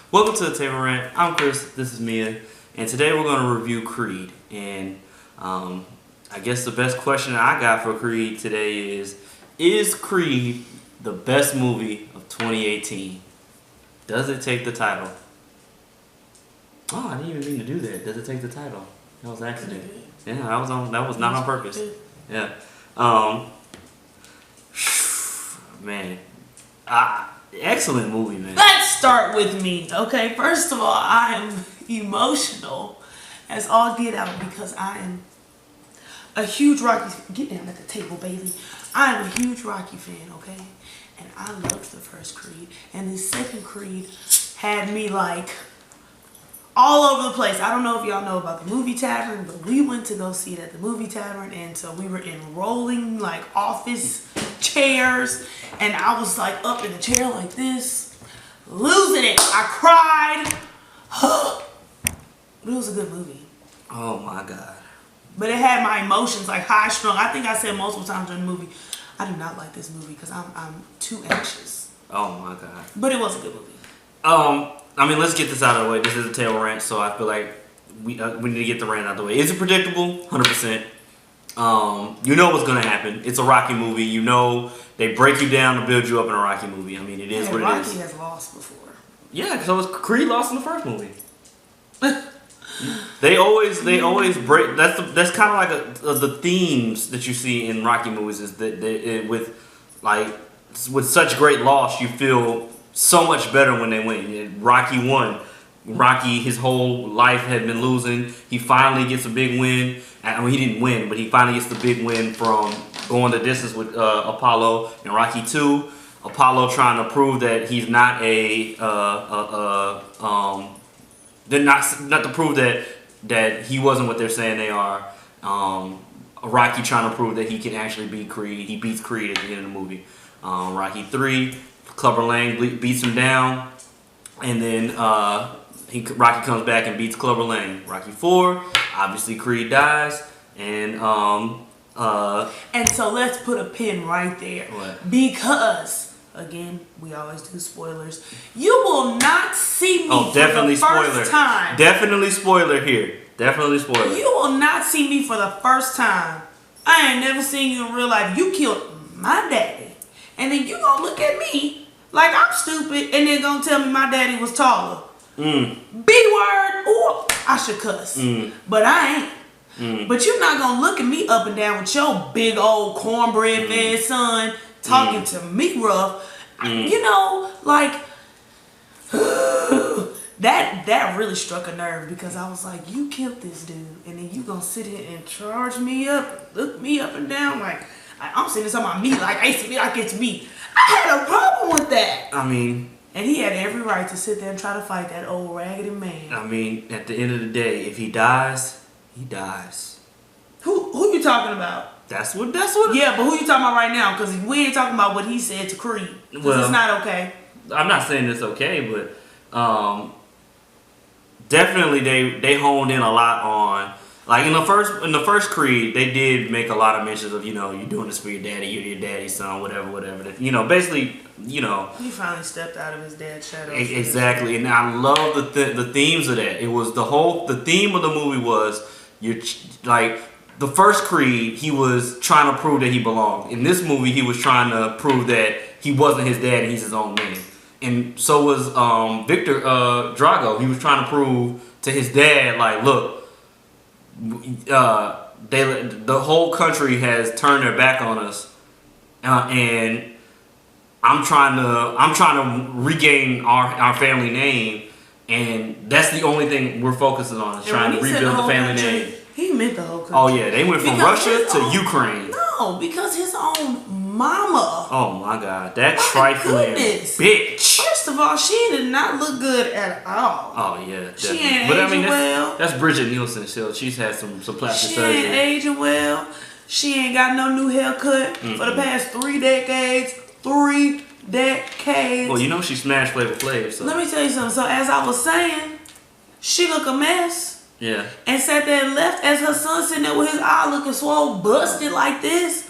Welcome to the Table Rant. I'm Chris, this is Mia, and today we're going to review Creed. And I guess the best question I got for Creed today is Creed the best movie of 2018? Does it take the title? Oh, I didn't even mean to do that. Does it take the title? That was an accident. Yeah, that was not on purpose. Yeah. Man. Excellent movie, man. Let's start with me, okay? First of all, I am emotional as all get out because I am a huge Rocky. Get down at the table, baby. I am a huge Rocky fan, okay? And I loved the first Creed, and the second Creed had me like all over the place. I don't know if y'all know about the movie tavern, but we went to go see it at the movie tavern, and so we were in rolling like office chairs, and I was like up in the chair like this, losing it. I cried. But it was a good movie. Oh my God. But it had my emotions like high strung. I think I said multiple times during the movie, I do not like this movie because I'm too anxious. Oh my God. But it was a good movie. I mean, let's get this out of the way. This is a table rant, so I feel like we need to get the rant out of the way. Is it predictable? 100%. You know what's gonna happen. It's a Rocky movie. You know they break you down to build you up in a Rocky movie. I mean, it is what it is. Rocky has lost before. Yeah, so Creed lost in the first movie. They always break. That's kind of like the themes that you see in Rocky movies is that with such great loss, you feel so much better when they win. Rocky won. Rocky, his whole life had been losing. He finally gets a big win. I mean, he didn't win, but he finally gets the big win from going the distance with Apollo. In Rocky 2, Apollo trying to prove that he's not not to prove that he wasn't what they're saying they are. Rocky trying to prove that he can actually beat Creed. He beats Creed at the end of the movie. Rocky 3, Clubber Lang beats him down, and then Rocky comes back and beats Clubber Lang. Rocky 4, obviously Creed dies, and so let's put a pin right there. What? Because again, we always do spoilers. You will not see me for definitely the first time. Definitely spoiler here. Definitely spoiler. You will not see me for the first time. I ain't never seen you in real life. You killed my daddy, and then you gonna look at me like I'm stupid, and then gonna tell me my daddy was taller. B word. Ooh, I should cuss, but I ain't. But you're not gonna look at me up and down with your big old cornbread fed son talking to me rough. You know, like that really struck a nerve because I was like, you killed this dude, and then you gonna sit here and charge me up, look me up and down like I'm sitting talking about me like it's me. I had a problem with that. I mean. And he had every right to sit there and try to fight that old raggedy man. I mean, at the end of the day, if he dies, he dies. Who you talking about? That's what. Yeah, but who you talking about right now? Because we ain't talking about what he said to Creed. Well, it's not okay. I'm not saying it's okay, but definitely they honed in a lot on. Like in the first Creed, they did make a lot of mentions of, you're doing this for your daddy, you're your daddy's son, whatever. Basically, He finally stepped out of his dad's shadow. Exactly, and I love the themes of that. It was the theme of the movie was the first Creed, he was trying to prove that he belonged. In this movie, he was trying to prove that he wasn't his dad and he's his own man. And so was Victor Drago. He was trying to prove to his dad, like, look. The whole country has turned their back on us, and I'm trying to regain our family name, and that's the only thing we're focusing on is trying to rebuild the family name. He meant the whole country. Oh yeah, they went from Russia to Ukraine. No, because his own mama. Oh my God, that trifling bitch. First of all, she did not look good at all. Oh yeah, definitely. She ain't aging well. That's Bridget Nielsen. She's had some plastic surgery. She ain't aging well. She ain't got no new haircut for the past 3 decades. 3 decades. Well, she smashed Flavor Flav. So. Let me tell you something. So as I was saying, she look a mess. Yeah. And sat there and left as her son sitting there with his eye looking swole, busted like this.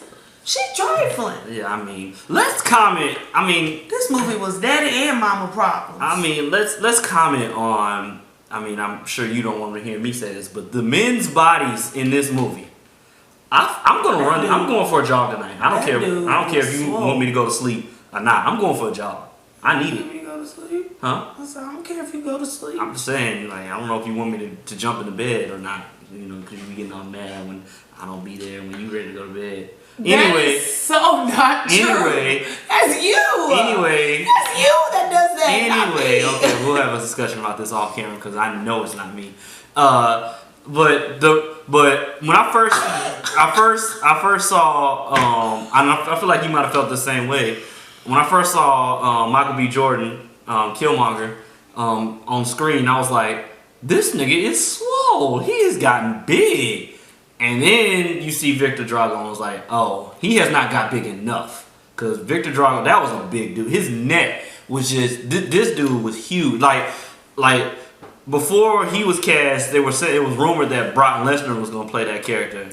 She trifling. Yeah, I mean, let's comment. I mean, This movie was daddy and mama problems. I mean, let's comment on. I mean, I'm sure you don't want to hear me say this, but the men's bodies in this movie. I'm gonna run. I'm going for a jog tonight. I don't care. I don't care if you want me to go to sleep or not. I'm going for a jog. I need it. You go to sleep? Huh? I said, I don't care if you go to sleep. I'm just saying, like, I don't know if you want me to jump into bed or not. You know, because you be getting all mad when I don't be there when you ready to go to bed. Anyway, That's so not true. Anyway, that's you. Anyway, that's you that does that. Anyway, okay, we'll have a discussion about this off camera because I know it's not me. But when I first saw I feel like you might have felt the same way. When I first saw Michael B. Jordan, Killmonger, on screen, I was like, this nigga is swole. He has gotten big. And then you see Victor Drago and was like, oh, he has not got big enough. Because Victor Drago, that was a big dude. His neck was just, this dude was huge. Like before he was cast, they were saying, it was rumored that Brock Lesnar was going to play that character.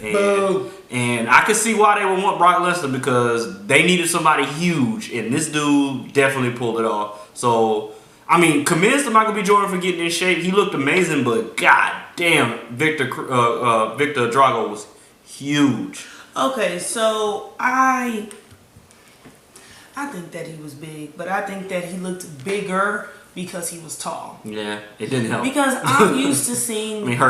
And I could see why they would want Brock Lesnar because they needed somebody huge. And this dude definitely pulled it off. So, I mean, commends to Michael B. Jordan for getting in shape. He looked amazing, but god damn, Victor Drago was huge. Okay, so I think that he was big, but I think that he looked bigger because he was tall. Yeah, it didn't help. Because I'm used to seeing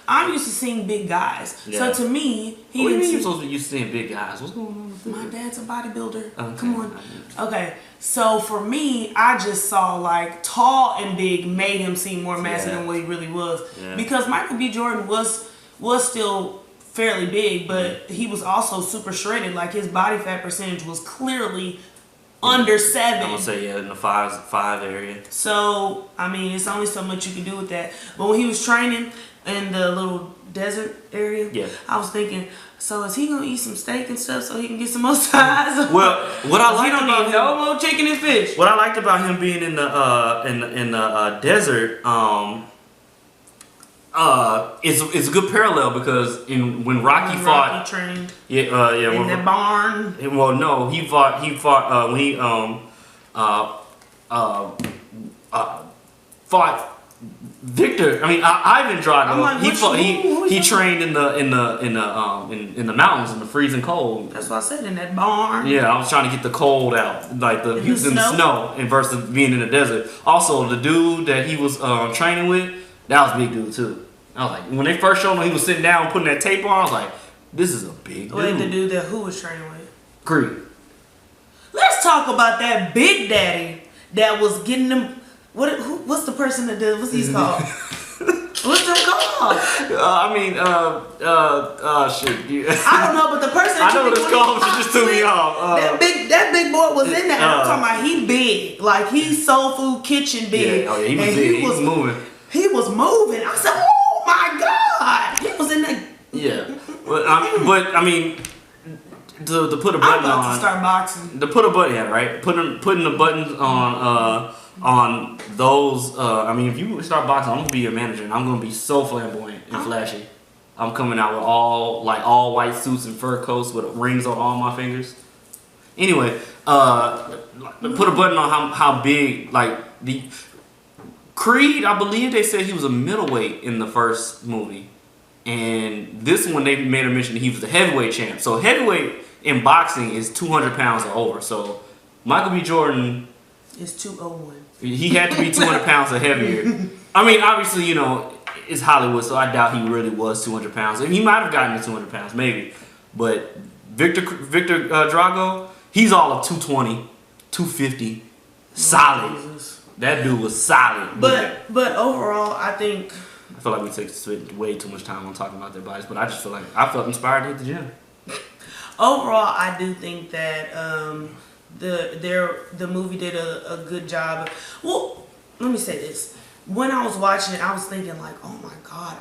I'm used to seeing big guys. Yeah. So to me, what do you mean you're supposed to be used to seeing big guys? What's going on with my dad's a bodybuilder. Okay. Come on. Okay. So for me, I just saw like tall and big made him seem more massive than what he really was. Yeah. Because Michael B. Jordan was still fairly big, but he was also super shredded. Like his body fat percentage was clearly under 7. I'm gonna say in the 5 area. So I mean, it's only so much you can do with that. But when he was training in the little desert area, I was thinking, so is he gonna eat some steak and stuff so he can get some more size? Well, what I liked about him, no more chicken and fish. What I liked about him being in the desert, it's a good parallel because when Rocky fought, trained, in that barn. Well, no, he fought when he fought Victor. I mean, Ivan Drago. Like, he trained in the mountains in the freezing cold. That's what I said, in that barn. Yeah, I was trying to get the cold out, like he was in the snow, and versus being in the desert. Also, the dude that he was training with, that was a big dude too. I was like, when they first showed him, he was sitting down putting that tape on. I was like, this is a big dude. Wait, the dude that who was training with? Creed. Let's talk about that big daddy that was getting them. What's the person that did? What's he called? What's them called? Shit. I don't know, but the person that I know what it's called. She just threw me off. That big boy was in there. I'm talking about he big, like he's Soul Food Kitchen big. Yeah, he was big. He was moving. He was moving. I said, oh my god, he was in there. Yeah, but I mean. To put a button on. To start boxing. To put a button, right? Putting the buttons on those. I mean, if you start boxing, I'm gonna be your manager, and I'm gonna be so flamboyant and flashy. I'm coming out with all white suits and fur coats with rings on all my fingers. Anyway, put a button on how big the Creed. I believe they said he was a middleweight in the first movie. And this one, they made a mention that he was the heavyweight champ. So heavyweight in boxing is 200 pounds or over. So Michael B. Jordan is 201. He had to be 200 pounds or heavier. I mean, obviously, it's Hollywood, so I doubt he really was 200 pounds. He might have gotten to 200 pounds, maybe. But Victor Drago, he's all of 220, 250, solid. Jesus. That dude was solid. But overall, I think. I feel like we take way too much time on talking about their bodies, but I just feel like I felt inspired to hit the gym. Overall, I do think that the movie did a good job. Well, let me say this. When I was watching it, I was thinking like, oh my god,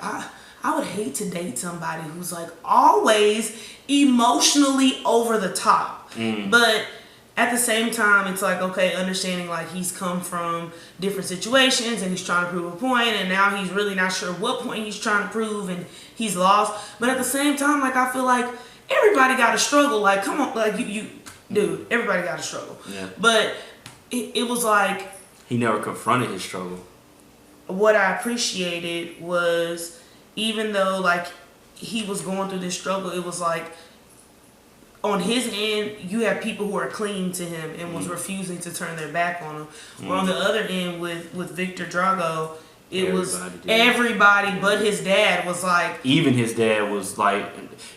I would hate to date somebody who's like always emotionally over the top. But at the same time, it's like, okay, understanding like he's come from different situations and he's trying to prove a point, and now he's really not sure what point he's trying to prove and he's lost. But at the same time, like I feel like everybody got to struggle. Like, come on, like you dude, everybody got to struggle. Yeah. But it was like, he never confronted his struggle. what I appreciated was, even though like he was going through this struggle, it was like, on his end, you have people who are clinging to him and was refusing to turn their back on him. Or on the other end, with Victor Drago, everybody but his dad was like. Even his dad was like,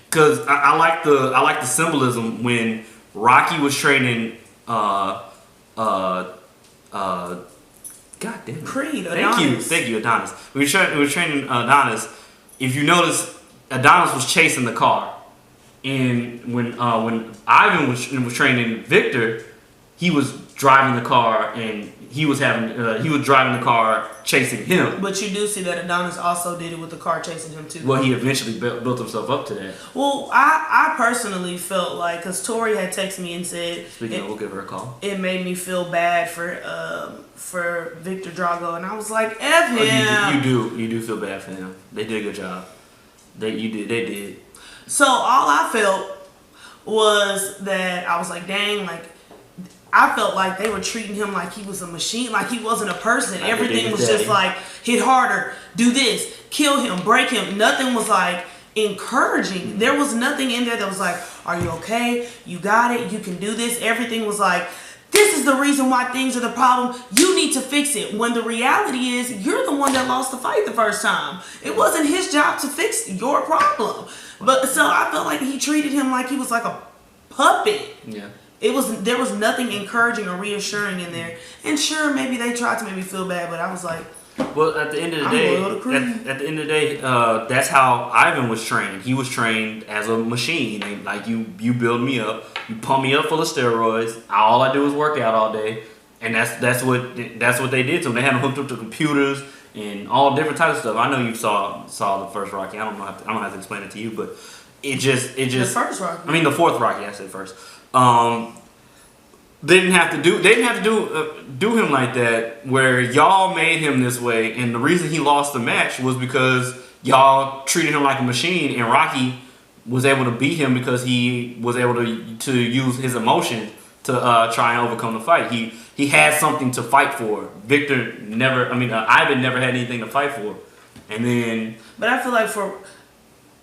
because I like the symbolism when Rocky was training. God damn it. Creed. Adonis. Thank you, Adonis. We were training Adonis. If you notice, Adonis was chasing the car. And when Ivan was training Victor, he was driving the car and he was driving the car chasing him. But you do see that Adonis also did it with the car chasing him too. Well, he eventually built himself up to that. Well, I personally felt like, because Tori had texted me and said, speaking of, we'll give her a call. It made me feel bad for Victor Drago, and I was like, F him. Oh, you do feel bad for him. They did a good job. They did. So all I felt was that I was like, dang, like I felt like they were treating him like he was a machine, like he wasn't a person. Everything was just like, hit harder, do this, kill him, break him. Nothing was like encouraging. There was nothing in there that was like, are you okay? You got it. You can do this. Everything was like, this is the reason why things are the problem. You need to fix it. When the reality is, you're the one that lost the fight the first time. It wasn't his job to fix your problem. But so I felt like he treated him like he was like a puppet. Yeah. There was nothing encouraging or reassuring in there. And sure, maybe they tried to make me feel bad, but I was like, well, at the end of the day, at the end of the day, that's how Ivan was trained. He was trained as a machine. And like you build me up, you pump me up full of steroids. All I do is work out all day, and that's what they did to him. They had him hooked up to computers and all different types of stuff. I know you saw the first Rocky. I don't have to explain it to you, but it just the first Rocky. I mean the fourth Rocky. I said first. They didn't have to do him like that, where y'all made him this way, and the reason he lost the match was because y'all treated him like a machine, and Rocky was able to beat him because he was able to use his emotion to try and overcome the fight. He had something to fight for. Ivan never had anything to fight for, and then. But I feel like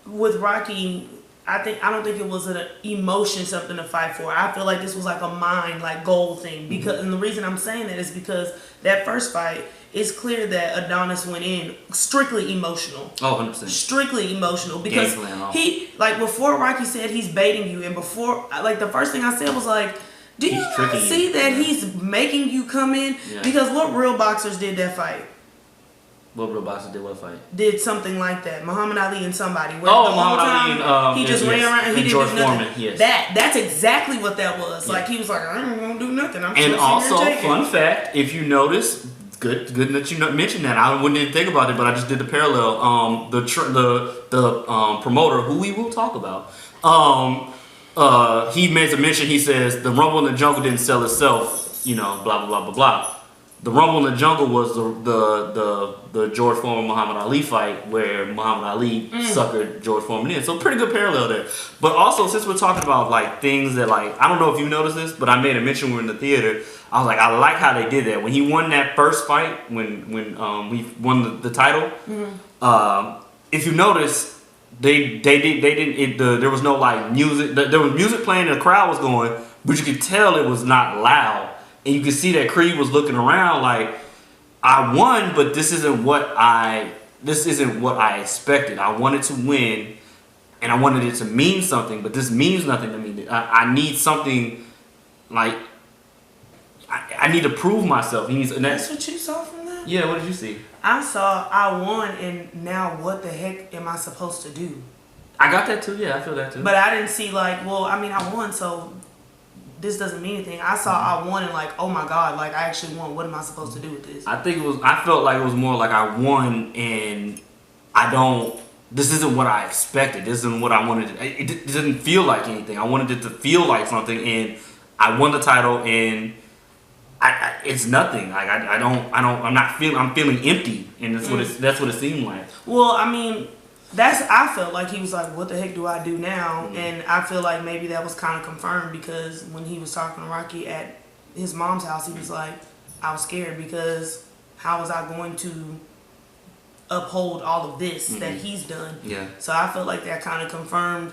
with Rocky, I don't think it was an emotion, something to fight for. I feel like this was like a mind, like goal thing. Because and the reason I'm saying that is because that first fight, it's clear that Adonis went in strictly emotional. Oh, 100%. Strictly emotional. Because he, like before Rocky said he's baiting you, and before, like the first thing I said was like, do you not see that he's making you come in? Yeah. Because what real boxers did that fight? What real boxer did what fight? Did something like that. Muhammad Ali and somebody. Where the whole time he just ran around and he didn't do nothing. Foreman, yes. That's exactly what that was. Yeah. Like he was like, I ain't gonna do nothing. And also, fun fact, if you notice, good that you mentioned that. I wouldn't even think about it, but I just did the parallel. The promoter, who we will talk about, he made a mention. He says the Rumble in the Jungle didn't sell itself. You know, blah blah blah blah blah. The Rumble in the Jungle was the George Foreman Muhammad Ali fight where Muhammad Ali suckered George Foreman in. So pretty good parallel there. But also, since we're talking about like things that like, I don't know if you noticed this, but I made a mention when we were in the theater. I was like, I like how they did that. When he won that first fight, when we won the title, if you notice, there was no like music. There was music playing and the crowd was going, but you could tell it was not loud. And you could see that Creed was looking around like, I won, but this isn't what I expected. I wanted to win, and I wanted it to mean something, but this means nothing to me. I need something, like, I need to prove myself. That's what you saw from that? Yeah, what did you see? I saw I won, and now what the heck am I supposed to do? I got that too, yeah, I feel that too. But I didn't see like, well, I mean, I won, so this doesn't mean anything. I saw I won and like, oh my God, like I actually won. What am I supposed to do with this? I felt like it was more like I won and this isn't what I expected. This isn't what I wanted. It didn't feel like anything. I wanted it to feel like something, and I won the title, and it's nothing. Like I'm feeling empty, and that's what it seemed like. Well, I mean, I felt like he was like, what the heck do I do now? And I feel like maybe that was kind of confirmed because when he was talking to Rocky at his mom's house, he was like, I was scared because how was I going to uphold all of this that he's done? Yeah. So I felt like that kind of confirmed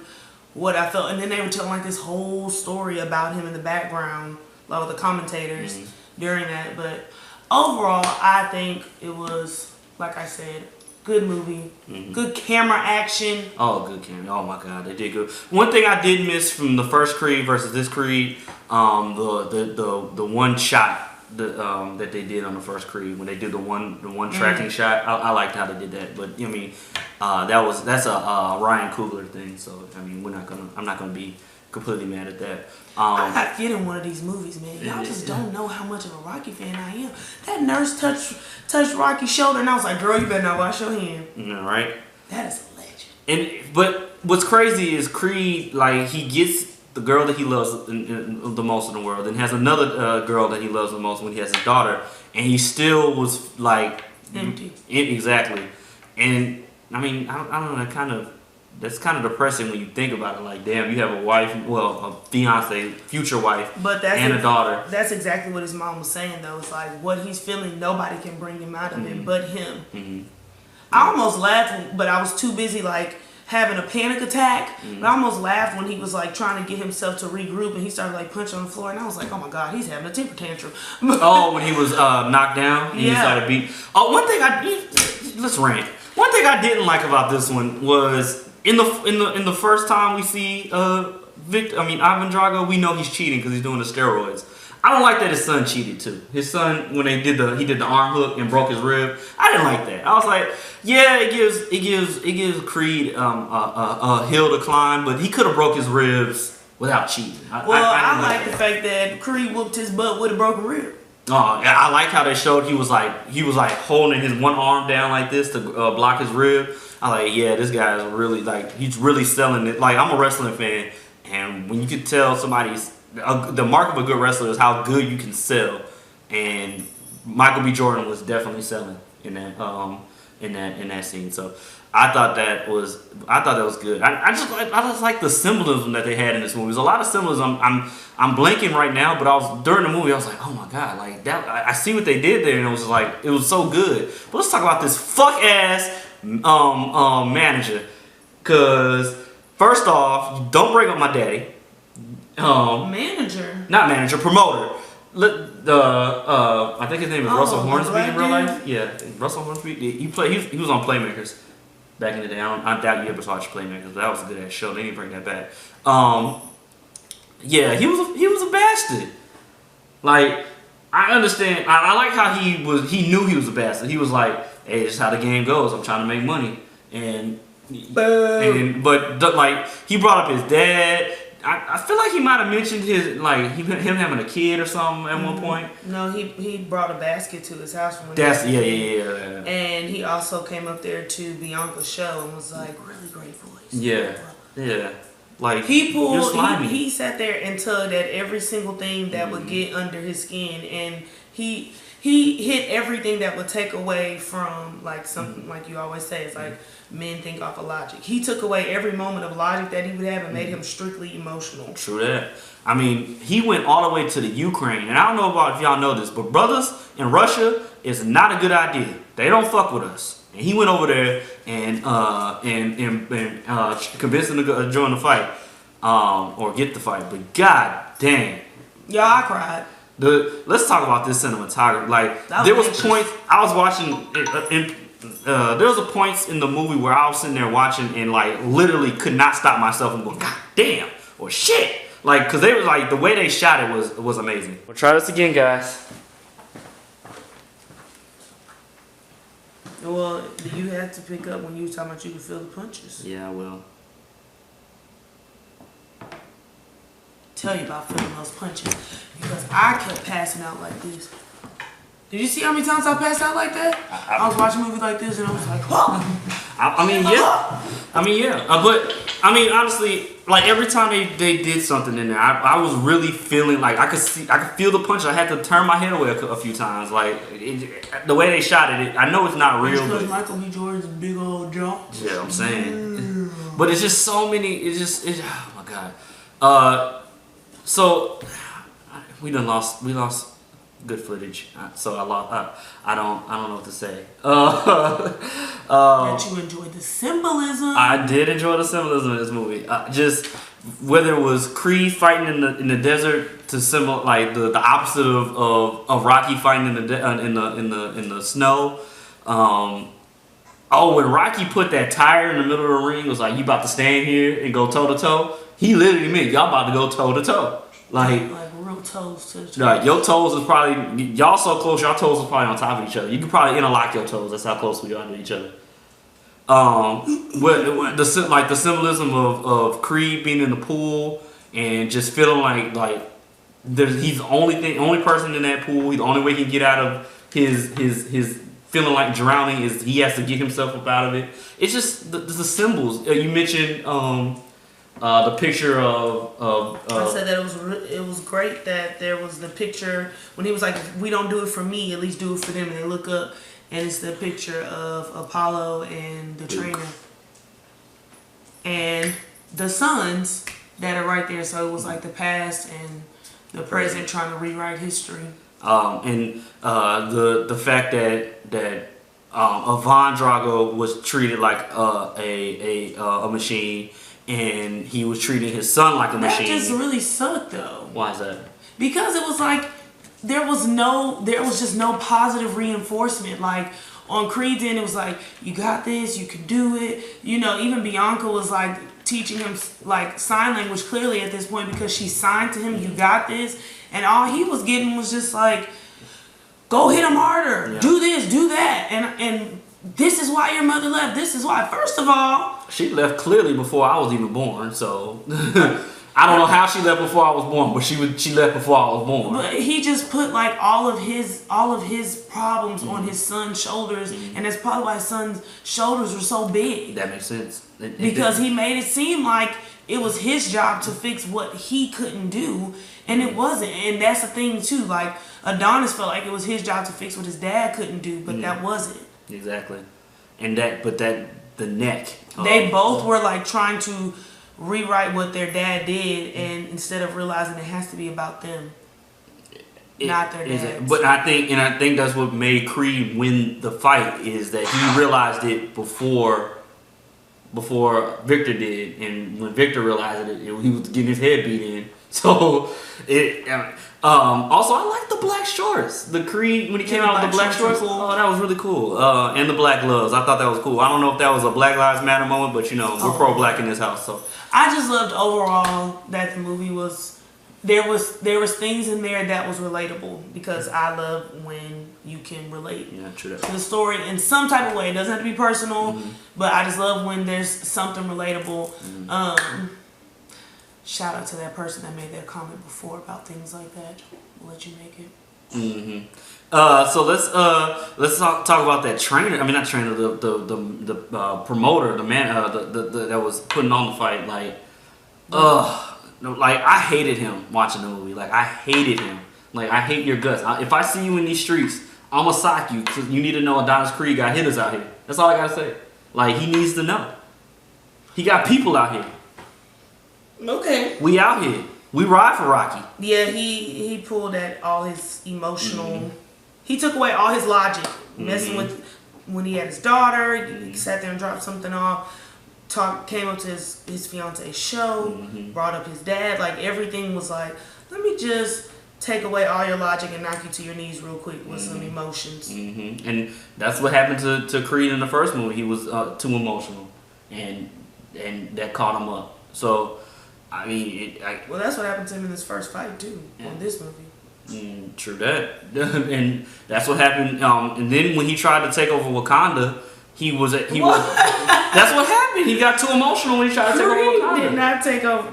what I felt. And then they were telling like this whole story about him in the background, like with the commentators during that. But overall, I think it was, like I said, good movie, good camera action. Oh, good camera! Oh my God, they did good. One thing I did miss from the first Creed versus this Creed, the one shot that they did on the first Creed when they did the one tracking shot. I liked how they did that, but I mean, that's a Ryan Coogler thing. So I mean, I'm not gonna be completely mad at that. I got to get in one of these movies, man. Y'all just don't know how much of a Rocky fan I am. That nurse touched Rocky's shoulder, and I was like, girl, you better not wash your hand. Yeah, right. That is a legend. But what's crazy is Creed, like, he gets the girl that he loves the most in the world, and has another girl that he loves the most when he has his daughter, and he still was like empty. Exactly. And I mean, I don't know, that's kind of depressing when you think about it. Like, damn, you have a wife, well, a fiance, future wife, and a daughter. That's exactly what his mom was saying, though. It's like what he's feeling, nobody can bring him out of it but him. I almost laughed, but I was too busy like having a panic attack. But I almost laughed when he was like trying to get himself to regroup, and he started like punching on the floor, and I was like, oh my God, he's having a temper tantrum. Oh, when he was knocked down, and he started beat. Oh, let's rant. One thing I didn't like about this one was in the first time we see Ivan Drago, we know he's cheating because he's doing the steroids. I don't like that his son cheated too. His son, when he did the arm hook and broke his rib, I didn't like that. I was like, yeah, it gives Creed a hill to climb, but he could have broke his ribs without cheating. I like the fact that Creed whooped his butt with a broken rib. Oh, I like how they showed he was like holding his one arm down like this to block his rib. I'm like, yeah, this guy is really he's really selling it. Like, I'm a wrestling fan, and when you can tell somebody's the mark of a good wrestler is how good you can sell, and Michael B. Jordan was definitely selling in that scene. So I thought that was good. I just like the symbolism that they had in this movie. There's a lot of symbolism. I'm blanking right now, but during the movie I was like, oh my God, like that. I see what they did there, and it was so good. But let's talk about this fuck ass manager, because first off, don't bring up my daddy. Promoter. I think his name is Russell Hornsby in real life. Yeah, Russell Hornsby. He was on Playmakers back in the day. I doubt you ever watched Playmakers, but that was a good ass show. They didn't bring that back. Yeah, he was a bastard. Like, I understand. I like how he knew he was a bastard. He was like, hey, this is how the game goes. I'm trying to make money. But like, he brought up his dad. I feel like he might have mentioned him having a kid or something at one point. No, he brought a basket to his house. Yeah. And he also came up there to Bianca's show and was like, really great voice. Yeah. Like, he sat there and tugged at every single thing that would get under his skin, and he hit everything that would take away from, like, something like you always say, it's like men think off of logic. He took away every moment of logic that he would have and made him strictly emotional. True that. I mean, he went all the way to the Ukraine, and I don't know if y'all know this, but brothers in Russia is not a good idea. They don't fuck with us. And he went over there and convinced them to join the fight, or get the fight. But god damn, y'all, I cried. Let's talk about this cinematography. Like, there was points I was watching. There was a points in the movie where I was sitting there watching and like literally could not stop myself and go, god damn, or shit. Like, because they was like, the way they shot it was amazing. We'll try this again, guys. Well, you had to pick up when you were talking about you could feel the punches. Yeah, I will. Tell you about feeling those punches, because I kept passing out like this. Did you see how many times I passed out like that? I was watching a movie like this and I was like, whoa. I mean, yeah. I mean, yeah. But I mean, honestly, like every time they did something in there, I was really feeling like I could feel the punch. I had to turn my head away a few times. Like the way they shot it, I know it's not real. Because Michael B. Jordan's big old jaw. Yeah, I'm saying. But it's just so many. Oh my god. So we lost good footage. So I lost. I don't know what to say. That you enjoyed the symbolism. I did enjoy the symbolism in this movie. Just whether it was Creed fighting in the desert to symbol like the opposite of Rocky fighting in the snow. When Rocky put that tire in the middle of the ring, it was like, you about to stand here and go toe to toe. He literally meant y'all about to go toe to toe. Like real toes to the toes. Like your toes is probably y'all so close. Your toes is probably on top of each other. You could probably interlock your toes. That's how close we are to each other. The symbolism of Creed being in the pool and just feeling like he's the only person in that pool. The only way he can get out of his feeling like drowning is he has to get himself up out of it. It's just the symbols. You mentioned the picture of I said that it was great that there was the picture when he was like, if we don't do it for me, at least do it for them. And they look up and it's the picture of Apollo and the trainer and the sons that are right there. So it was like the past and the present trying to rewrite history. And the fact that Ivan Drago was treated like a machine, and he was treating his son like a machine. That just really sucked, though. Why is that? Because it was like there was just no positive reinforcement. Like on Creed's end, it was like, you got this, you can do it. You know, even Bianca was like teaching him like sign language clearly at this point because she signed to him, you got this. And all he was getting was just like, go hit him harder, do this, do that. And this is why your mother left. This is why. First of all, she left clearly before I was even born. So I don't know how she left before I was born, but she left before I was born. But he just put like all of his problems on his son's shoulders, and that's probably why his son's shoulders were so big. That makes sense. Because he made it seem like it was his job to fix what he couldn't do, and it wasn't. And that's the thing too. Like Adonis felt like it was his job to fix what his dad couldn't do, but that wasn't. Exactly. And the neck. They both were like trying to rewrite what their dad did, and instead of realizing it has to be about them, not their dad. But I think that's what made Creed win the fight, is that he realized it before Victor did, and when Victor realized it, he was getting his head beat in. So also I like the black shorts. The Creed when he came out with the black shorts, oh, that was really cool. And the black gloves, I thought that was cool. I don't know if that was a Black Lives Matter moment, but we're pro-black in this house. So I just loved overall that the movie was there was things in there that was relatable, because I love when you can relate to the story in some type of way. It doesn't have to be personal, but I just love when there's something relatable. Shout out to that person that made that comment before about things like that. We'll let you make it. So let's talk about that trainer. I mean, not trainer, the promoter, the man, that was putting on the fight. Like I hated him watching the movie. Like I hated him. Like I hate your guts. If I see you in these streets, I'ma sock you. Cause you need to know Adonis Creed got hitters out here. That's all I gotta say. Like he needs to know. He got people out here. Okay. We out here. We ride for Rocky. Yeah, he pulled at all his emotional. He took away all his logic, messing with when he had his daughter. He sat there and dropped something off. Came up to his fiance's show. Brought up his dad. Like everything was like, let me just take away all your logic and knock you to your knees real quick with some emotions. And that's what happened to Creed in the first movie. He was too emotional, and that caught him up. So. I mean, well, that's what happened to him in this first fight too, on this movie. True that, and that's what happened. And then when he tried to take over Wakanda, he was. That's what happened. He got too emotional when he tried to take over Wakanda. He did not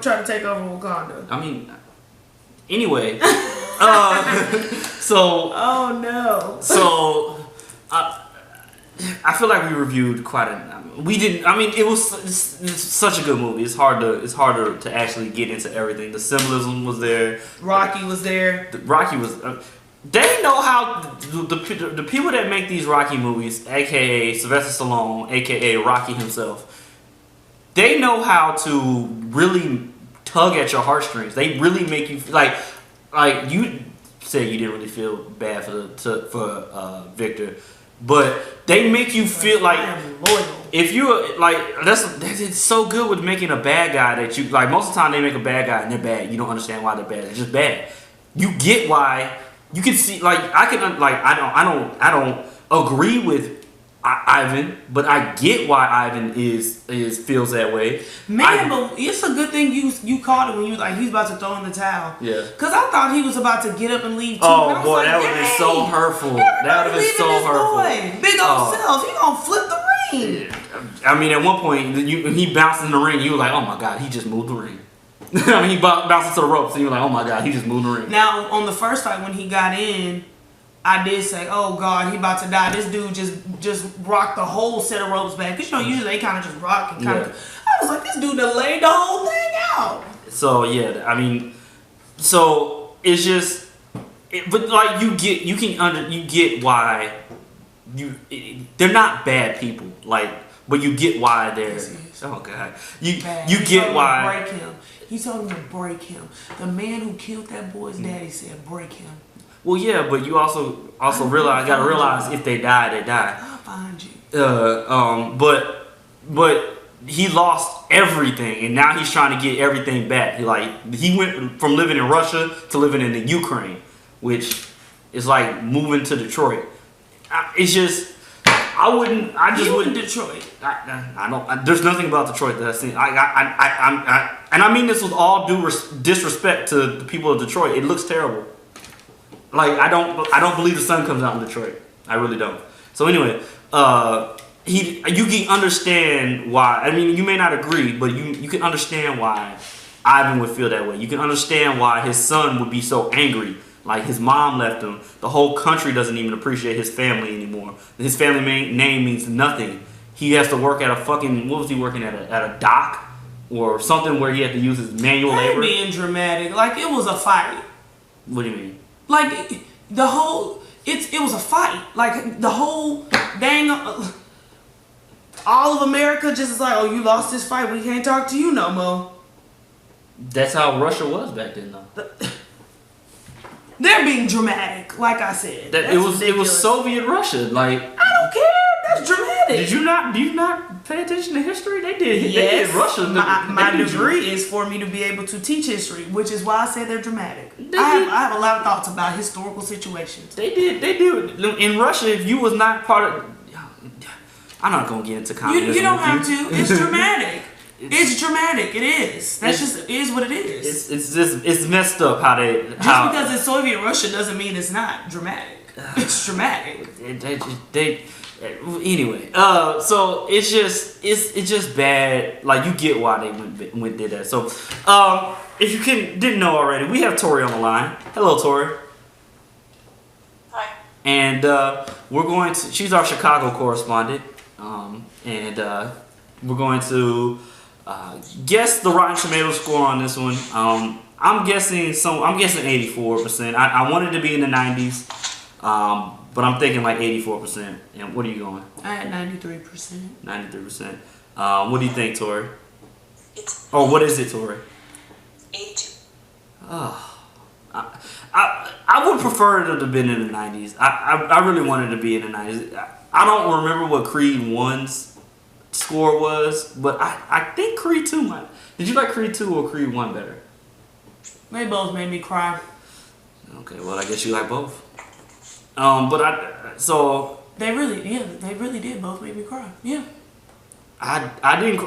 try to take over Wakanda. I mean, anyway. So. Oh no. So. I feel like we reviewed quite a. We didn't. I mean, it's such a good movie. It's harder to actually get into everything. The symbolism was there. Rocky was there. Rocky was. They know how the people that make these Rocky movies, aka Sylvester Stallone, aka Rocky himself. They know how to really tug at your heartstrings. They really make you like you said you didn't really feel bad for Victor, but they make you feel like if you like it's so good with making a bad guy that you like. Most of the time they make a bad guy and they're bad. You don't understand why they're bad. They're just bad. You get why. You can see like I don't agree with Ivan, but I get why Ivan feels that way. Man, but it's a good thing you caught it when you was like he's about to throw in the towel. Yeah. Cause I thought he was about to get up and leave too. Oh boy, that would have been so hurtful. That would have been so hurtful. Boy. Big old self, he gonna flip the ring. Yeah. I mean, at one point when he bounced in the ring, you were like, oh my god, he just moved the ring. I mean, he bounced into the ropes, and you were like, oh my god, he just moved the ring. Now on the first fight when he got in, I did say, oh God, he about to die. This dude just rocked the whole set of ropes back. Cause usually they kind of just rock and kind of. I was like, this dude done laid the whole thing out. So yeah, I mean, so it's just, but like you get why they're not bad people. Like, but you get why they're. Oh God, you get why. Break him. He told him to break him. The man who killed that boy's daddy said, break him. Well, yeah, but you also gotta realize if they die, they die. I'll find you. But he lost everything, and now he's trying to get everything back. He went from living in Russia to living in the Ukraine, which is like moving to Detroit. It's just I wouldn't. Detroit. I don't. There's nothing about Detroit that I've seen. And I mean this with all due disrespect to the people of Detroit. It looks terrible. Like I don't believe the sun comes out in Detroit. I really don't. So anyway, you can understand why. I mean, you may not agree, but you can understand why Ivan would feel that way. You can understand why his son would be so angry. Like his mom left him. The whole country doesn't even appreciate his family anymore. His family name means nothing. He has to work at a fucking, what was he working at a dock or something where he had to use his manual labor. Being dramatic, like it was a fight. What do you mean? Like the whole, it was a fight. Like the whole dang, all of America just is like, oh, you lost this fight. We can't talk to you no more. That's how Russia was back then, though. They're being dramatic, like I said. It was Soviet Russia. Like I don't care. That's dramatic. Do you not pay attention to history? They did. Yes. They did Russia. My degree is for me to be able to teach history, which is why I say they're dramatic. I have a lot of thoughts about historical situations. They do. In Russia, if you was not part of, I'm not gonna get into communism. You don't have to. It's dramatic. It's dramatic. It is. That's just is what it is. It's messed up how they. Just because it's Soviet Russia doesn't mean it's not dramatic. It's dramatic. Anyway, so it's just bad. Like you get why they did that. So, if you didn't know already, we have Tori on the line. Hello, Tori. Hi. And we're going to. She's our Chicago correspondent. And we're going to guess the Rotten Tomatoes score on this one. I'm guessing 84%. I wanted to be in the 90s. But I'm thinking like 84%. And what are you going? I had 93%. 93%. What do you think, Tori? What is it, Tori? 82. Oh, I would prefer it to have been in the 90s. I really wanted to be in the 90s. I don't remember what Creed 1's score was, but I think Creed 2 might. Did you like Creed 2 or Creed 1 better? They both made me cry. Okay, well I guess you like both. They really did both make me cry. Yeah. I didn't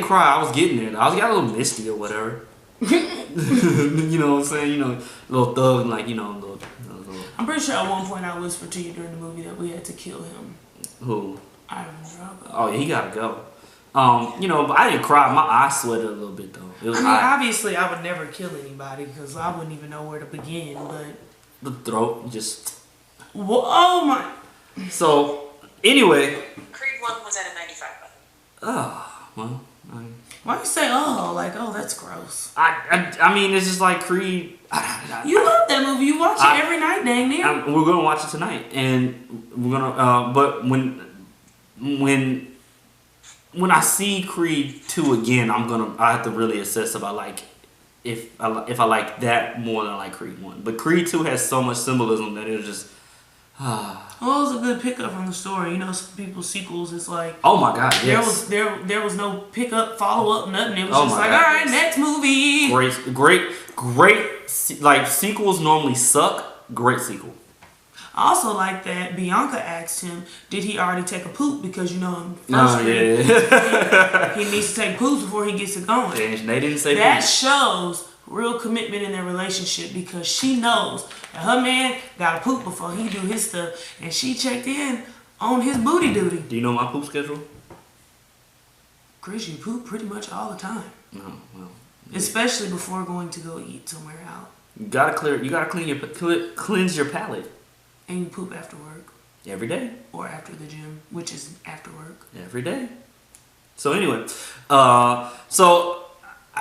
cry. I was getting there. I got a little misty or whatever. You know what I'm saying? You know, little thug, like, you know, little. I'm pretty sure at one point I whispered to you during the movie that we had to kill him. Who? Ivan Drago. Oh yeah, he gotta go. But I didn't cry. My eyes sweated a little bit though. Obviously I would never kill anybody because I wouldn't even know where to begin. But the throat just. Oh my. So Anyway. Creed 1 was at a 95, by the way. Oh, well. Why you say oh like oh that's gross? I mean it's just like Creed. You love that movie. You watch it every night, dang near. We're gonna watch it tonight, and we're gonna. But when I see Creed 2 again, I have to really assess about like if I like that more than I like Creed 1. But Creed 2 has so much symbolism that it's just. Well, it was a good pickup from the story. You know, some people's sequels is like, oh my god, yes. There was no pickup, follow up, nothing. It was just like, god, all right, next movie. Great. Like sequels normally suck. Great sequel. I also like that Bianca asked him, did he already take a poop? Because you know in he needs to take poops before he gets it going. And they didn't say that poop. shows real commitment in their relationship because she knows that her man got to poop before he do his stuff, and she checked in on his booty duty. Do you know my poop schedule? Chris, you poop pretty much all the time. No, well, especially before going to go eat somewhere out. You gotta cleanse your palate. And you poop after work. Every day. Or after the gym, which is after work. Every day. So anyway, so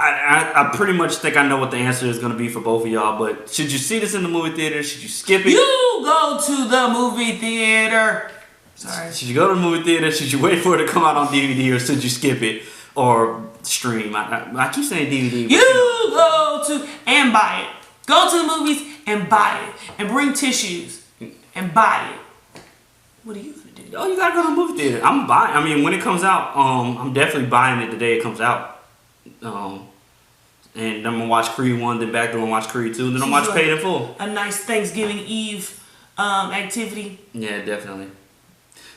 I pretty much think I know what the answer is going to be for both of y'all, but should you see this in the movie theater? Should you skip it? You go to the movie theater. Sorry. Should you go to the movie theater? Should you wait for it to come out on DVD, or should you skip it or stream? I keep saying DVD. You go to and buy it. Go to the movies and buy it. And bring tissues and buy it. What are you going to do? Oh, you got to go to the movie theater. I'm buying. I mean, when it comes out, I'm definitely buying it the day it comes out. And I'm gonna watch Creed 1, then back to watch Creed 2, then I'm watch Paid in Full. A nice Thanksgiving Eve activity. Yeah, definitely.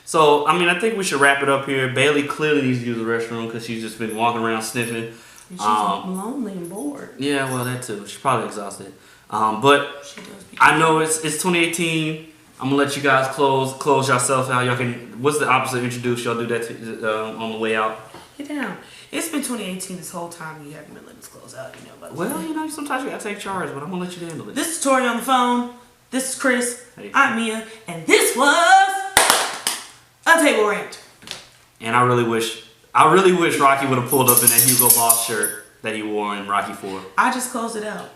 So, I mean, I think we should wrap it up here. Bailey clearly needs to use the restroom because she's just been walking around sniffing. And she's lonely and bored. Yeah, well, that too. She's probably exhausted. But I know it's 2018. I'm gonna let you guys close yourself out. Y'all can. What's the opposite of introduce? Y'all do that on the way out. Get down. It's been 2018 this whole time. You haven't been letting us close out, you know. By the way. Well, you know, sometimes you gotta take charge, but I'm gonna let you handle it. This is Tori on the phone. This is Chris. Hey. I'm Mia, and this was a table rant. And I really wish Rocky would have pulled up in that Hugo Boss shirt that he wore in Rocky 4. I just closed it out.